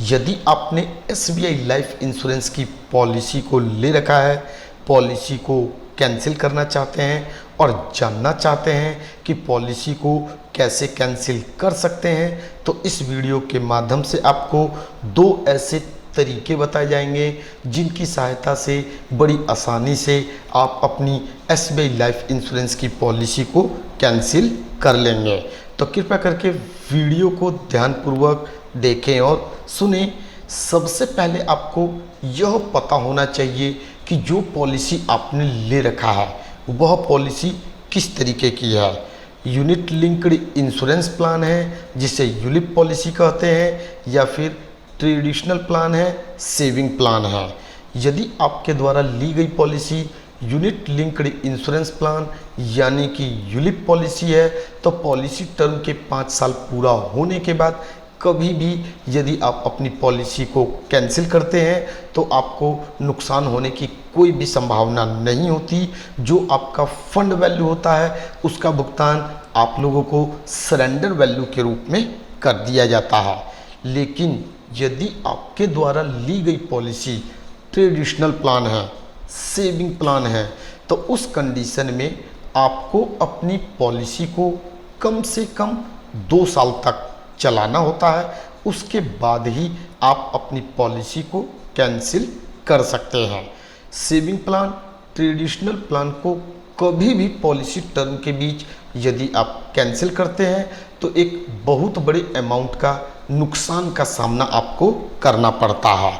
यदि आपने SBI life insurance की पॉलिसी को ले रखा है, पॉलिसी को कैंसिल करना चाहते हैं और जानना चाहते हैं कि पॉलिसी को कैसे कैंसिल कर सकते हैं, तो इस वीडियो के माध्यम से आपको दो ऐसे तरीके बताए जाएंगे जिनकी सहायता से बड़ी आसानी से आप अपनी एसबीआई लाइफ इंश्योरेंस की पॉलिसी को कैंसिल कर लेंगे। तो कृपया करके वीडियो को ध्यानपूर्वक देखें और सुने। सबसे पहले आपको यह पता होना चाहिए कि जो पॉलिसी आपने ले रखा है वह पॉलिसी किस तरीके की है। यूनिट लिंक्ड इंश्योरेंस प्लान है जिसे यूलिप पॉलिसी कहते हैं, या फिर ट्रेडिशनल प्लान है, सेविंग प्लान है। यदि आपके द्वारा ली गई policy unit linked insurance plan यानी कि यूलिप पॉलिसी है, तो पॉलिसी टर्म के 5 साल पूरा होने के बाद कभी भी यदि आप अपनी पॉलिसी को कैंसिल करते हैं तो आपको नुकसान होने की कोई भी संभावना नहीं होती। जो आपका फंड वैल्यू होता है उसका भुगतान आप लोगों को सरेंडर वैल्यू के रूप में कर दिया जाता है। लेकिन यदि आपके द्वारा ली गई पॉलिसी ट्रेडिशनल प्लान है, सेविंग प्लान है, तो उस कंडीशन में आपको अपनी पॉलिसी को कम से कम 2 साल तक चलाना होता है। उसके बाद ही आप अपनी पॉलिसी को कैंसिल कर सकते हैं। सेविंग प्लान, ट्रेडिशनल प्लान को कभी भी पॉलिसी टर्म के बीच यदि आप कैंसिल करते हैं तो एक बहुत बड़े अमाउंट का नुकसान का सामना आपको करना पड़ता है।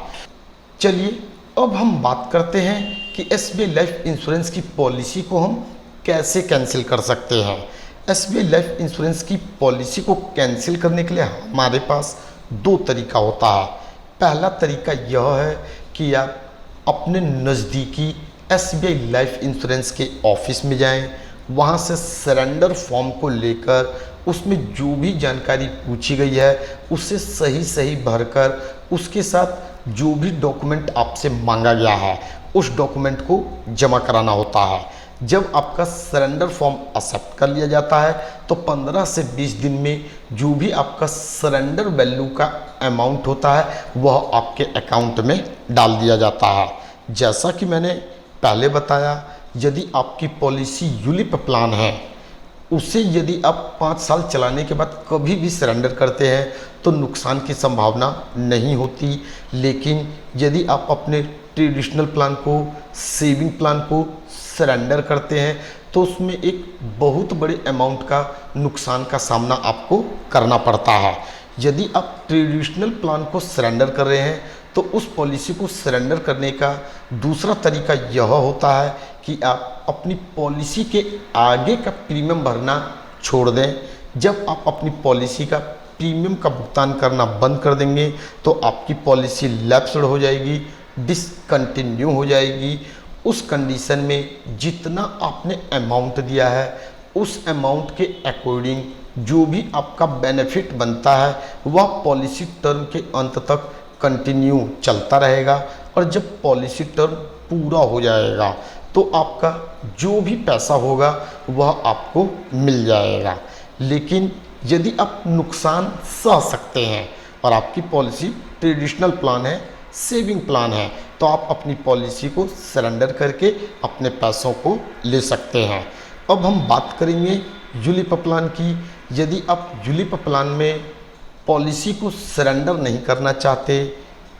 चलिए अब हम बात करते हैं कि एसबीआई लाइफ इंश्योरेंस की पॉलिसी को हम कैसे कैंसिल कर सकते हैं। एसबीआई लाइफ इंश्योरेंस की पॉलिसी को कैंसिल करने के लिए हमारे पास 2 तरीका होता है। पहला तरीका यह है कि आप अपने नज़दीकी एसबीआई लाइफ इंश्योरेंस के ऑफिस में जाएं, वहां से सरेंडर फॉर्म को लेकर उसमें जो भी जानकारी पूछी गई है उसे सही सही भरकर उसके साथ जो भी डॉक्यूमेंट आपसे मांगा गया है उस डॉक्यूमेंट को जमा कराना होता है। जब आपका सरेंडर फॉर्म एक्सेप्ट कर लिया जाता है तो 15 से 20 दिन में जो भी आपका सरेंडर वैल्यू का अमाउंट होता है वह आपके अकाउंट में डाल दिया जाता है। जैसा कि मैंने पहले बताया, यदि आपकी पॉलिसी यूलिप प्लान है उसे यदि आप 5 साल चलाने के बाद कभी भी सरेंडर करते हैं तो नुकसान की संभावना नहीं होती। लेकिन यदि आप अपने ट्रेडिशनल प्लान को, सेविंग प्लान को सरेंडर करते हैं तो उसमें एक बहुत बड़े अमाउंट का नुकसान का सामना आपको करना पड़ता है। यदि आप ट्रेडिशनल प्लान को सरेंडर कर रहे हैं तो उस पॉलिसी को सरेंडर करने का दूसरा तरीका यह होता है कि आप अपनी पॉलिसी के आगे का प्रीमियम भरना छोड़ दें। जब आप अपनी पॉलिसी का प्रीमियम का भुगतान करना बंद कर देंगे तो आपकी पॉलिसी लैप्स्ड हो जाएगी, डिसकंटिन्यू हो जाएगी। उस कंडीशन में जितना आपने अमाउंट दिया है उस अमाउंट के अकॉर्डिंग जो भी आपका बेनिफिट बनता है वह पॉलिसी टर्म के अंत तक कंटिन्यू चलता रहेगा, और जब पॉलिसी टर्म पूरा हो जाएगा तो आपका जो भी पैसा होगा वह आपको मिल जाएगा। लेकिन यदि आप नुकसान सह सकते हैं और आपकी पॉलिसी ट्रेडिशनल प्लान है, सेविंग प्लान है, तो आप अपनी पॉलिसी को सरेंडर करके अपने पैसों को ले सकते हैं। अब हम बात करेंगे यूलिप प्लान की। यदि आप यूलिप प्लान में पॉलिसी को सरेंडर नहीं करना चाहते,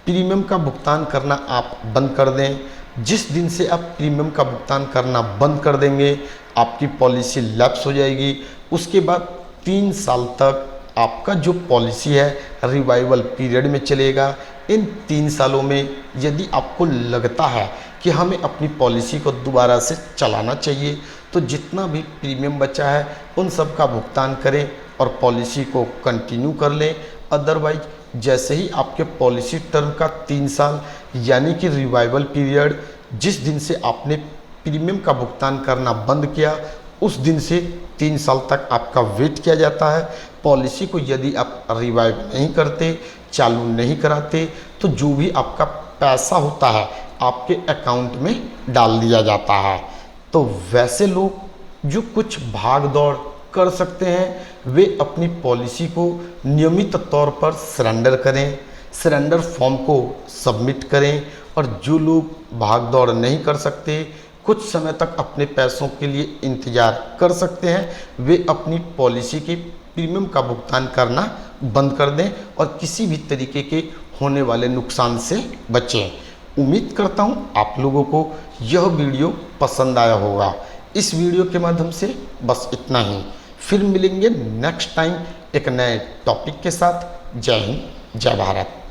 प्रीमियम का भुगतान करना आप बंद कर दें, जिस दिन से आप प्रीमियम का भुगतान करना बंद कर देंगे आपकी पॉलिसी लैप्स हो जाएगी। उसके बाद 3 साल तक आपका जो पॉलिसी है रिवाइवल पीरियड में चलेगा। इन 3 सालों में यदि आपको लगता है कि हमें अपनी पॉलिसी को दोबारा से चलाना चाहिए तो जितना भी प्रीमियम बचा है उन सब का भुगतान करें और पॉलिसी को कंटिन्यू कर लें। अदरवाइज जैसे ही आपके पॉलिसी टर्म का 3 साल यानी कि रिवाइवल पीरियड, जिस दिन से आपने प्रीमियम का भुगतान करना बंद किया उस दिन से 3 साल तक आपका वेट किया जाता है। पॉलिसी को यदि आप रिवाइव नहीं करते, चालू नहीं कराते, तो जो भी आपका पैसा होता है आपके अकाउंट में डाल दिया जाता है। तो वैसे लोग जो कुछ भाग दौड़ कर सकते हैं वे अपनी पॉलिसी को नियमित तौर पर सरेंडर करें। सरेंडर फॉर्म को सबमिट करें। और जो लोग भाग दौड़ नहीं कर सकते, कुछ समय तक अपने पैसों के लिए इंतज़ार कर सकते हैं, वे अपनी पॉलिसी के प्रीमियम का भुगतान करना बंद कर दें और किसी भी तरीके के होने वाले नुकसान से बचें। उम्मीद करता हूँ आप लोगों को यह वीडियो पसंद आया होगा। इस वीडियो के माध्यम से बस इतना ही, फिर मिलेंगे नेक्स्ट टाइम एक नए टॉपिक के साथ। जय हिंद, जय भारत।